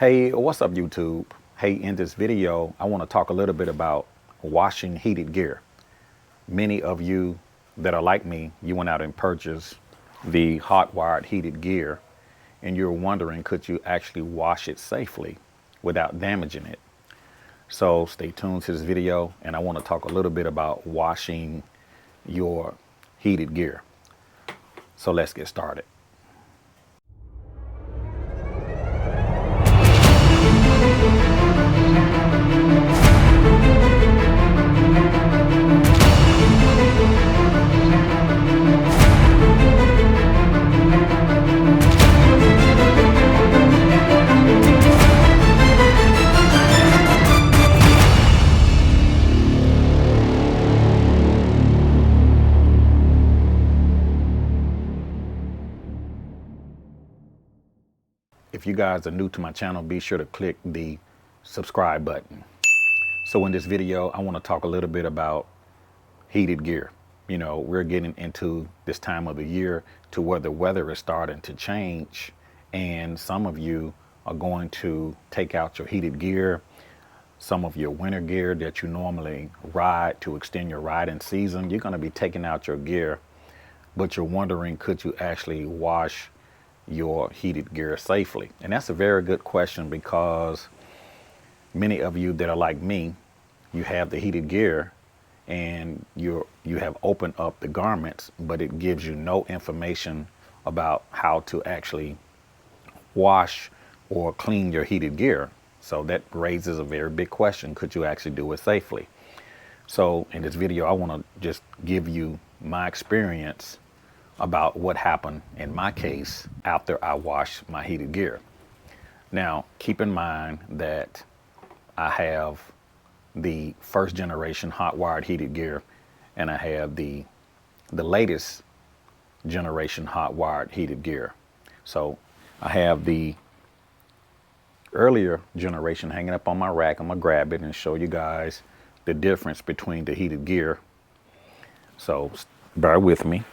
Hey, what's up YouTube? Hey, in this video, I want to talk a little bit about washing heated gear. Many of you that are like me, you went out and purchased the hot-wired heated gear and you're wondering, could you actually wash it safely without damaging it? So stay tuned to this video and I want to talk a little bit about washing your heated gear. So let's get started. If you guys are new to my channel, be sure to click the subscribe button. So in this video, I want to talk a little bit about heated gear. You know, we're getting into this time of the year to where the weather is starting to change. And some of you are going to take out your heated gear, some of your winter gear that you normally ride to extend your riding season. You're going to be taking out your gear, but you're wondering, could you actually wash your heated gear safely? And that's a very good question, because many of you that are like me, you have the heated gear and you have opened up the garments, but it gives you no information about how to actually wash or clean your heated gear. So that raises a very big question. Could you actually do it safely? So in this video, I want to just give you my experience about what happened in my case after I washed my heated gear. Now, keep in mind that I have the first generation hot wired heated gear and I have the latest generation hot wired heated gear. So I have the earlier generation hanging up on my rack. I'm gonna grab it and show you guys the difference between the heated gear. So bear with me.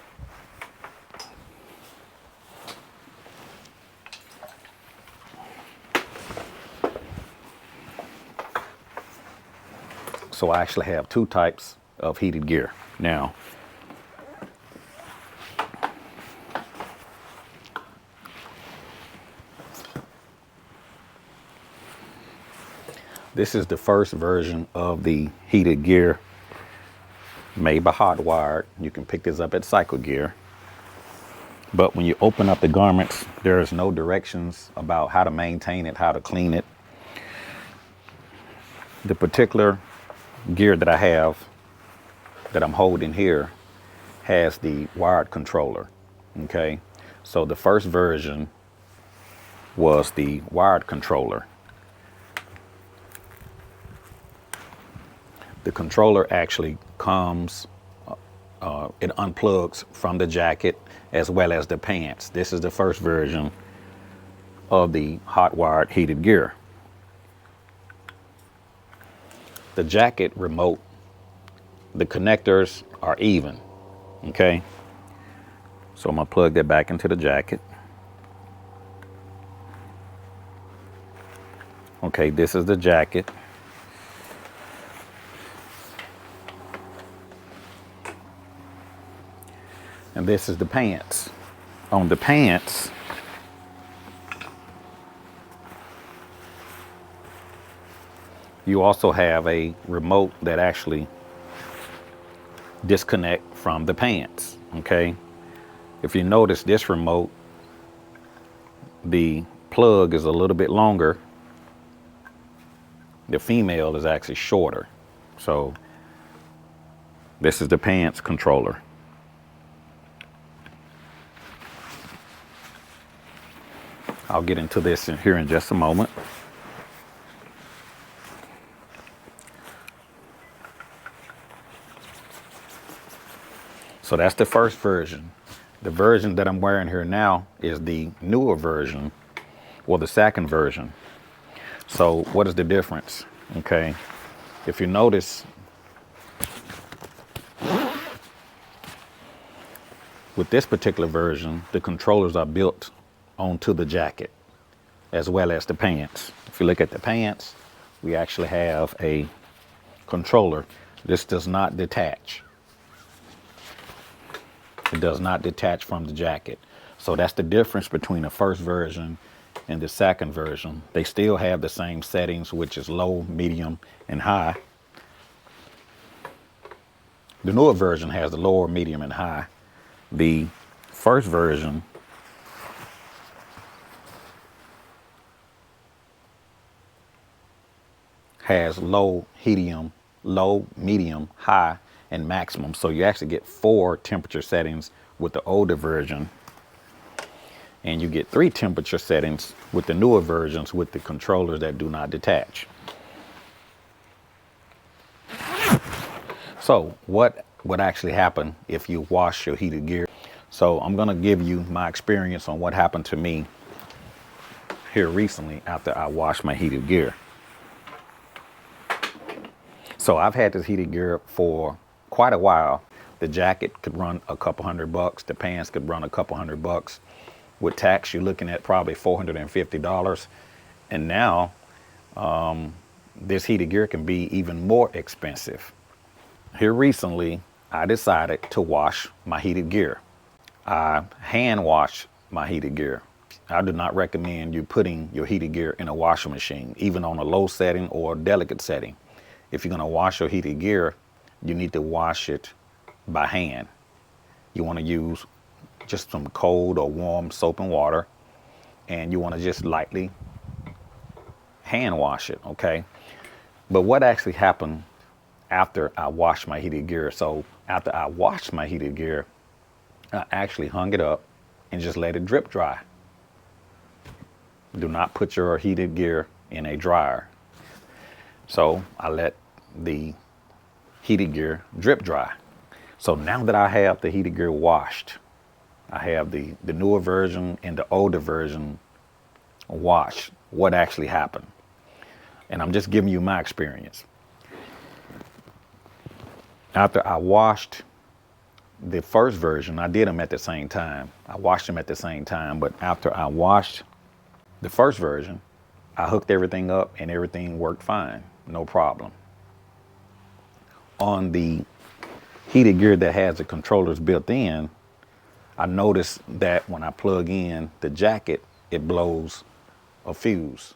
So I actually have two types of heated gear. Now, this is the first version of the heated gear made by HOTWIRED. You can pick this up at Cycle Gear. But when you open up the garments, there's no directions about how to maintain it, how to clean it. The particular gear that I have, that I'm holding here, has the wired controller. Okay, so the first version was the wired controller. The controller actually comes, it unplugs from the jacket as well as the pants. This is the first version of the hot wired heated gear. The jacket remote, the connectors are even. Okay, so I'm gonna plug that back into the jacket. Okay, this is the jacket. And this is the pants. On the pants, you also have a remote that actually disconnect from the pants. Okay, if you notice, this remote, the plug is a little bit longer. The female is actually shorter. So this is the pants controller. I'll get into this here in just a moment. So that's the first version. The version that I'm wearing here now is the newer version, or the second version. So what is the difference? Okay, if you notice, with this particular version, the controllers are built onto the jacket. as well as the pants. If you look at the pants, we actually have a controller. This does not detach. It does not detach from the jacket. So that's the difference between the first version and the second version. They still have the same settings, which is low, medium, and high. The newer version has the lower, medium, and high. The first version has low, medium, high, and maximum. So you actually get 4 temperature settings with the older version, and you get 3 temperature settings with the newer versions with the controllers that do not detach. So what would actually happen if you wash your heated gear? So I'm gonna give you my experience on what happened to me here recently after I washed my heated gear. So I've had this heated gear for quite a while. The jacket could run a couple $100. The pants could run a couple $100. With tax, you're looking at probably $450. And now this heated gear can be even more expensive. Here recently, I decided to wash my heated gear. I hand wash my heated gear. I do not recommend you putting your heated gear in a washing machine, even on a low setting or delicate setting. If you're gonna wash your heated gear, you need to wash it by hand. You wanna use just some cold or warm soap and water, and you wanna just lightly hand wash it, okay? But what actually happened after I washed my heated gear? So after I washed my heated gear, I actually hung it up and just let it drip dry. Do not put your heated gear in a dryer. So I let the heated gear drip dry. So now that I have the heated gear washed, I have the newer version and the older version washed, what actually happened. And I'm just giving you my experience. After I washed the first version, I did them at the same time. I washed them at the same time, but after I washed the first version, I hooked everything up and everything worked fine, no problem. On the heated gear that has the controllers built in, I noticed that when I plug in the jacket, it blows a fuse.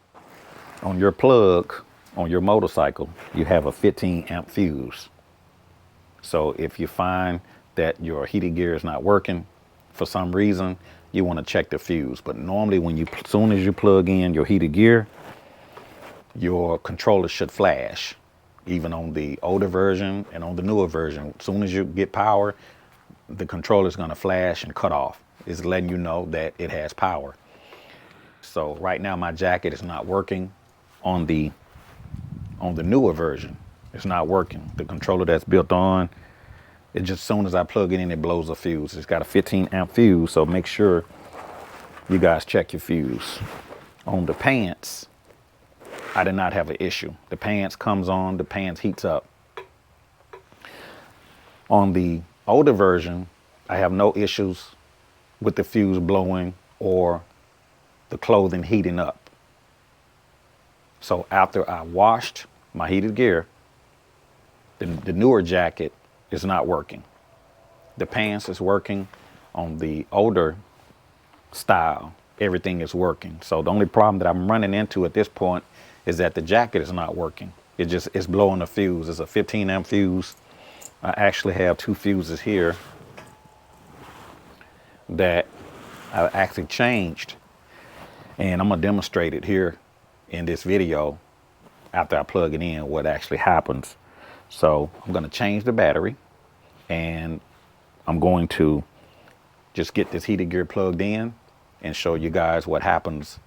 On your plug, on your motorcycle, you have a 15 amp fuse. So if you find that your heated gear is not working for some reason, you want to check the fuse. But normally as soon as you plug in your heated gear, your controller should flash, even on the older version and on the newer version. As soon as you get power, the controller is going to flash and cut off. It's letting you know that it has power. So right now my jacket is not working on the newer version. It's not working. The controller that's built on, it just, as soon as I plug it in, it blows a fuse. It's got a 15 amp fuse, so make sure you guys check your fuse. On the pants, I did not have an issue. The pants comes on, the pants heats up. On the older version, I have no issues with the fuse blowing or the clothing heating up. So after I washed my heated gear, the newer jacket is not working. The pants is working. On the older style, everything is working. So the only problem that I'm running into at this point is that the jacket is not working. It's blowing a fuse. It's a 15 amp fuse. I actually have 2 fuses here that I actually changed, and I'm gonna demonstrate it here in this video after I plug it in, what actually happens. So I'm gonna change the battery, and I'm going to just get this heated gear plugged in and show you guys what happens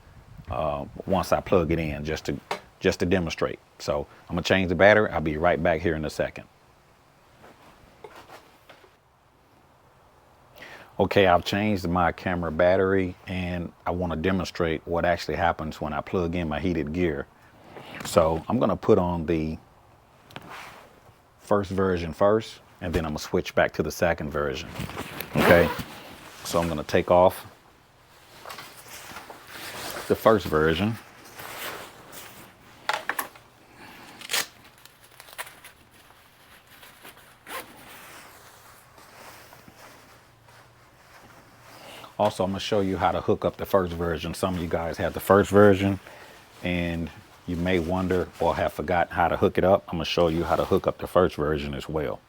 once I plug it in, just to demonstrate. So I'm gonna change the battery. I'll be right back here in a second. Okay, I've changed my camera battery, and I want to demonstrate what actually happens when I plug in my heated gear. So I'm gonna put on the first version first, and then I'm gonna switch back to the second version. Okay, so I'm gonna take off the first version. Also, I'm going to show you how to hook up the first version. Some of you guys have the first version and you may wonder or have forgotten how to hook it up. I'm going to show you how to hook up the first version as well.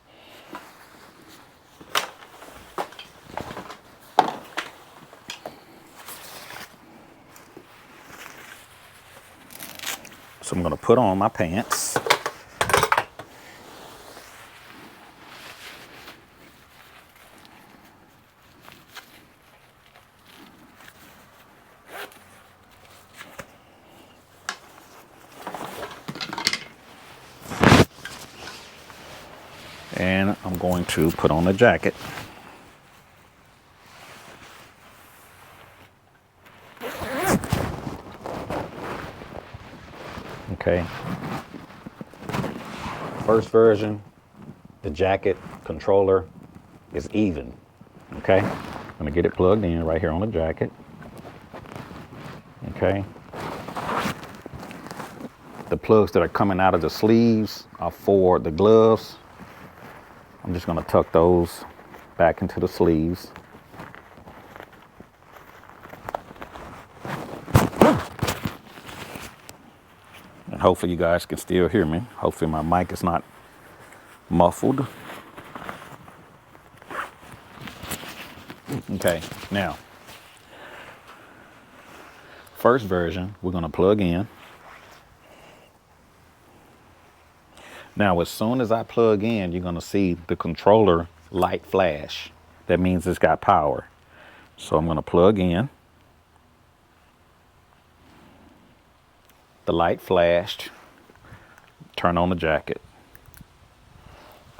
So I'm going to put on my pants. And I'm going to put on the jacket. Okay. First version, the jacket controller is even. Okay. I'm going to get it plugged in right here on the jacket. Okay. The plugs that are coming out of the sleeves are for the gloves. I'm just going to tuck those back into the sleeves. And hopefully you guys can still hear me. Hopefully my mic is not muffled. Okay, now, first version, we're going to plug in. Now, as soon as I plug in, you're going to see the controller light flash. That means it's got power. So I'm going to plug in. The light flashed. Turn on the jacket.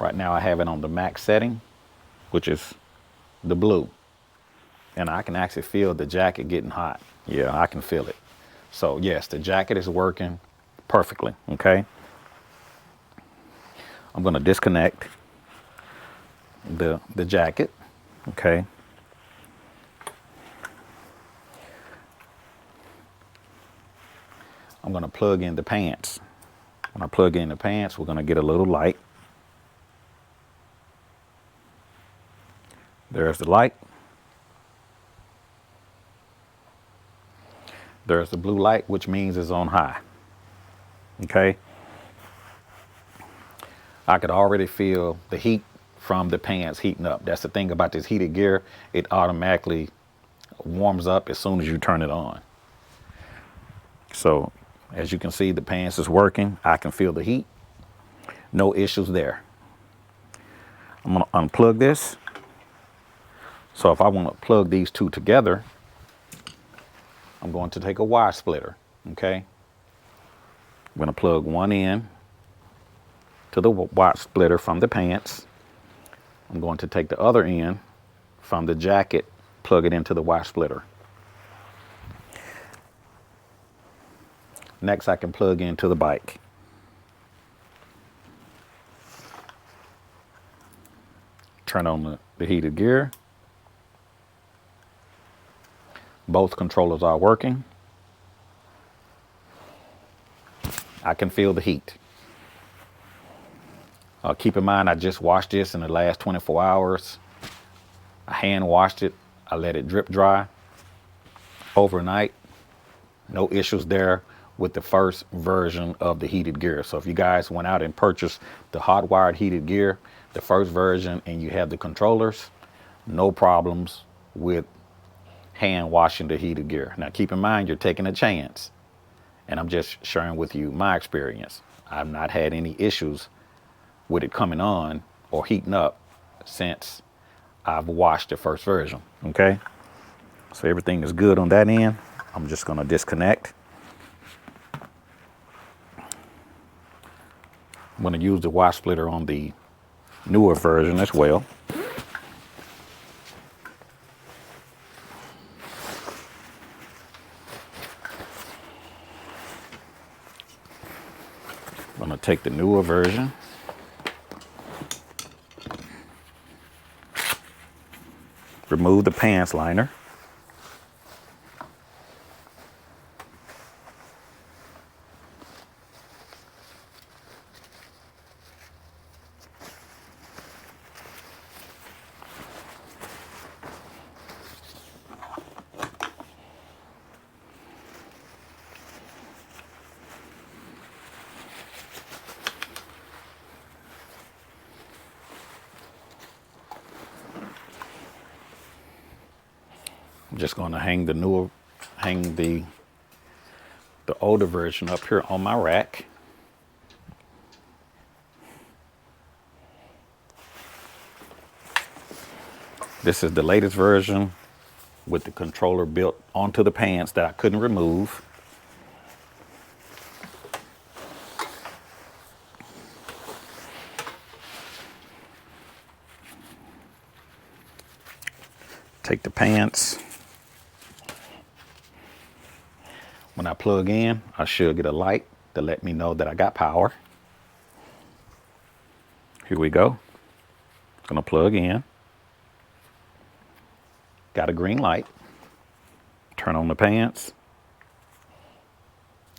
Right now I have it on the max setting, which is the blue. And I can actually feel the jacket getting hot. Yeah, I can feel it. So yes, the jacket is working perfectly, okay? I'm going to disconnect the jacket, okay? I'm going to plug in the pants. When I plug in the pants, we're going to get a little light. There's the light. There's the blue light, which means it's on high. Okay? I could already feel the heat from the pants heating up. That's the thing about this heated gear. It automatically warms up as soon as you turn it on. So, as you can see, the pants is working. I can feel the heat. No issues there. I'm going to unplug this. So if I want to plug these two together, I'm going to take a wire splitter, okay? I'm going to plug one in to the wire splitter from the pants. I'm going to take the other end from the jacket, plug it into the wire splitter. Next, I can plug into the bike. Turn on the heated gear. Both controllers are working. I can feel the heat. Keep in mind, I just washed this in the last 24 hours. I hand washed it. I let it drip dry overnight. No issues there with the first version of the heated gear. So if you guys went out and purchased the HOTWIRED heated gear, the first version, and you have the controllers, no problems with hand washing the heated gear. Now keep in mind, you're taking a chance, and I'm just sharing with you my experience. I've not had any issues with it coming on or heating up since I've washed the first version, okay? So everything is good on that end. I'm just gonna disconnect. I'm gonna use the wire splitter on the newer version as well. I'm gonna take the newer version. Remove the pants liner. just going to hang the older version up here on my rack. This is the latest version with the controller built onto the pants that I couldn't remove. Take the pants. When I plug in, I should get a light to let me know that I got power. Here we go. Gonna plug in. Got a green light. Turn on the pants.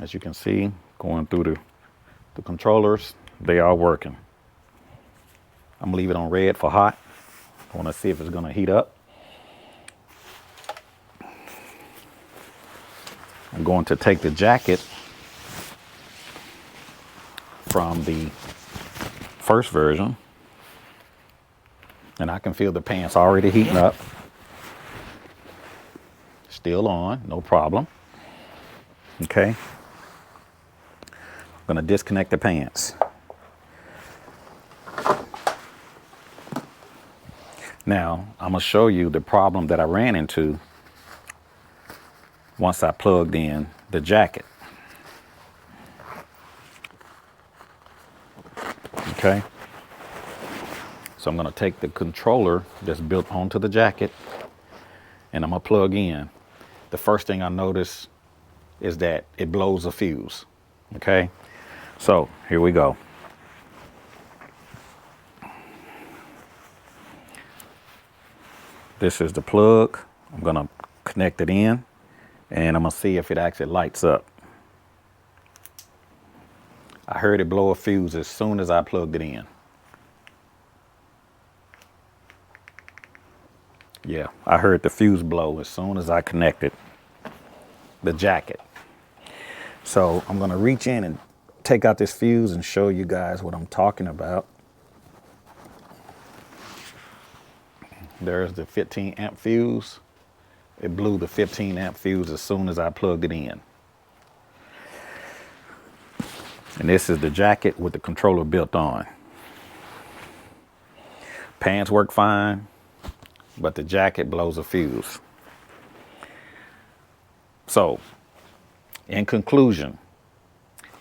As you can see, going through the controllers, they are working. I'm gonna leave it on red for hot. I wanna see if it's gonna heat up. I'm going to take the jacket from the first version, and I can feel the pants already heating up. Still on, no problem. Okay. I'm gonna disconnect the pants. Now, I'm gonna show you the problem that I ran into once I plugged in the jacket. Okay. So I'm gonna take the controller that's built onto the jacket and I'm gonna plug in. The first thing I notice is that it blows a fuse. Okay. So here we go. This is the plug. I'm gonna connect it in and I'm gonna see if it actually lights up. I heard it blow a fuse as soon as I plugged it in. Yeah, I heard the fuse blow as soon as I connected the jacket. So I'm gonna reach in and take out this fuse and show you guys what I'm talking about. There's the 15 amp fuse. It blew the 15 amp fuse as soon as I plugged it in. And this is the jacket with the controller built on. Pants work fine, but the jacket blows a fuse. So, in conclusion,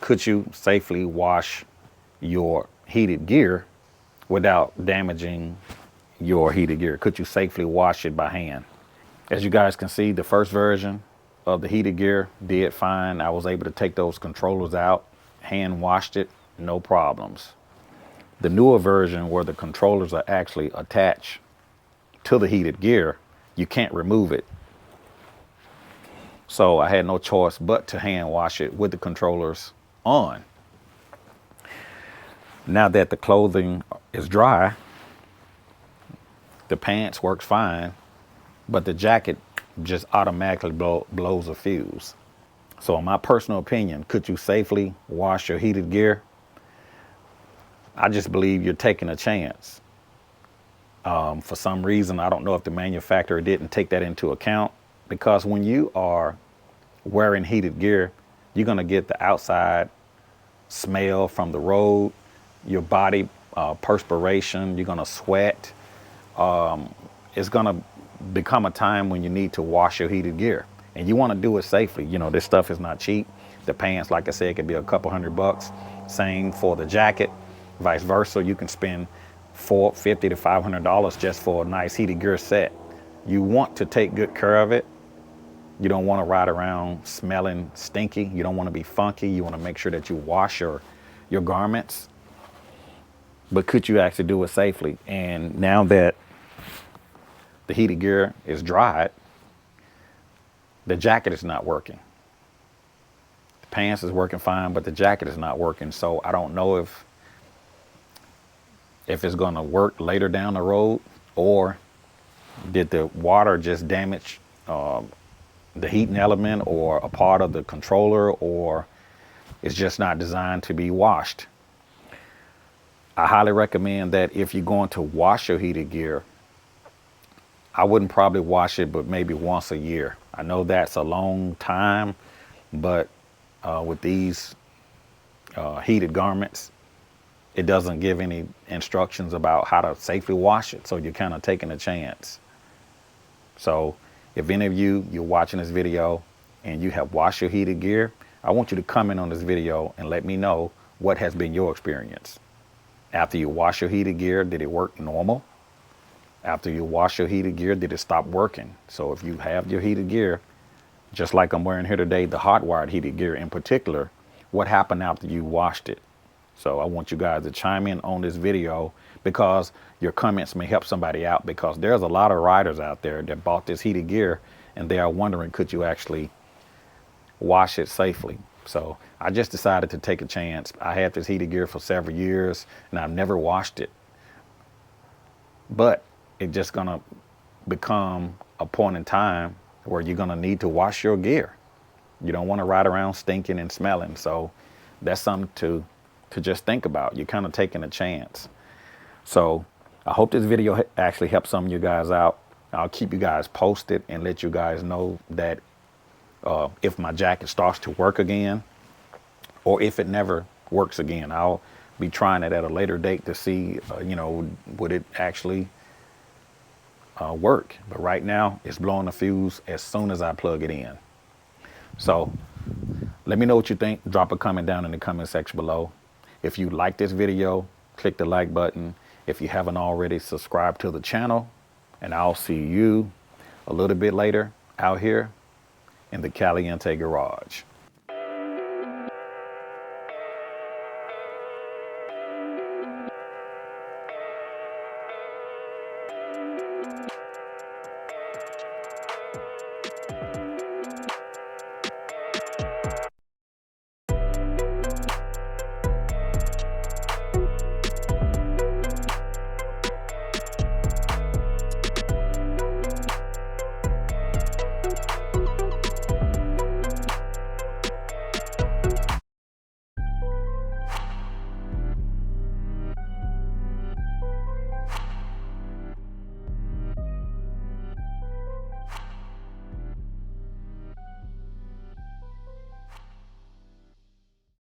could you safely wash your heated gear without damaging your heated gear? Could you safely wash it by hand? As you guys can see, the first version of the heated gear did fine. I was able to take those controllers out, hand washed it, no problems. The newer version where the controllers are actually attached to the heated gear, you can't remove it. So I had no choice but to hand wash it with the controllers on. Now that the clothing is dry, the pants works fine, but the jacket just automatically blows a fuse. So in my personal opinion, could you safely wash your heated gear? I just believe you're taking a chance. For some reason, I don't know if the manufacturer didn't take that into account, because when you are wearing heated gear, you're gonna get the outside smell from the road, your body perspiration, you're gonna sweat. It's gonna become a time when you need to wash your heated gear, and you want to do it safely. You know, this stuff is not cheap. The pants, like I said, could be a couple $100. Same for the jacket, vice versa. You can spend $450 to $500 just for a nice heated gear set. You want to take good care of it. You don't want to ride around smelling stinky. You don't want to be funky. You want to make sure that you wash your garments. But could you actually do it safely? And now that the heated gear is dried, the jacket is not working. The pants is working fine, but the jacket is not working. So I don't know if it's going to work later down the road, or did the water just damage the heating element or a part of the controller, or it's just not designed to be washed. I highly recommend that if you're going to wash your heated gear, I wouldn't probably wash it, but maybe once a year. I know that's a long time, but with these heated garments, it doesn't give any instructions about how to safely wash it. So you're kind of taking a chance. So if any of you're watching this video and you have washed your heated gear, I want you to comment on this video and let me know what has been your experience. After you wash your heated gear, did it work normal? After you wash your heated gear, did it stop working? So if you have your heated gear, just like I'm wearing here today, the HOTWIRED heated gear in particular, what happened after you washed it? So I want you guys to chime in on this video because your comments may help somebody out, because there's a lot of riders out there that bought this heated gear and they are wondering, could you actually wash it safely? So I just decided to take a chance. I had this heated gear for several years and I've never washed it, but it's just gonna become a point in time where you're gonna need to wash your gear. You don't want to ride around stinking and smelling. So that's something to just think about. You're kind of taking a chance. So I hope this video actually helps some of you guys out. I'll keep you guys posted and let you guys know that if my jacket starts to work again, or if it never works again. I'll be trying it at a later date to see, would it actually work. But right now it's blowing the fuse as soon as I plug it in. So let me know what you think. Drop a comment down in the comment section below. If you like this video, click the like button. If you haven't already, subscribe to the channel, and I'll see you a little bit later out here in the Caliente garage.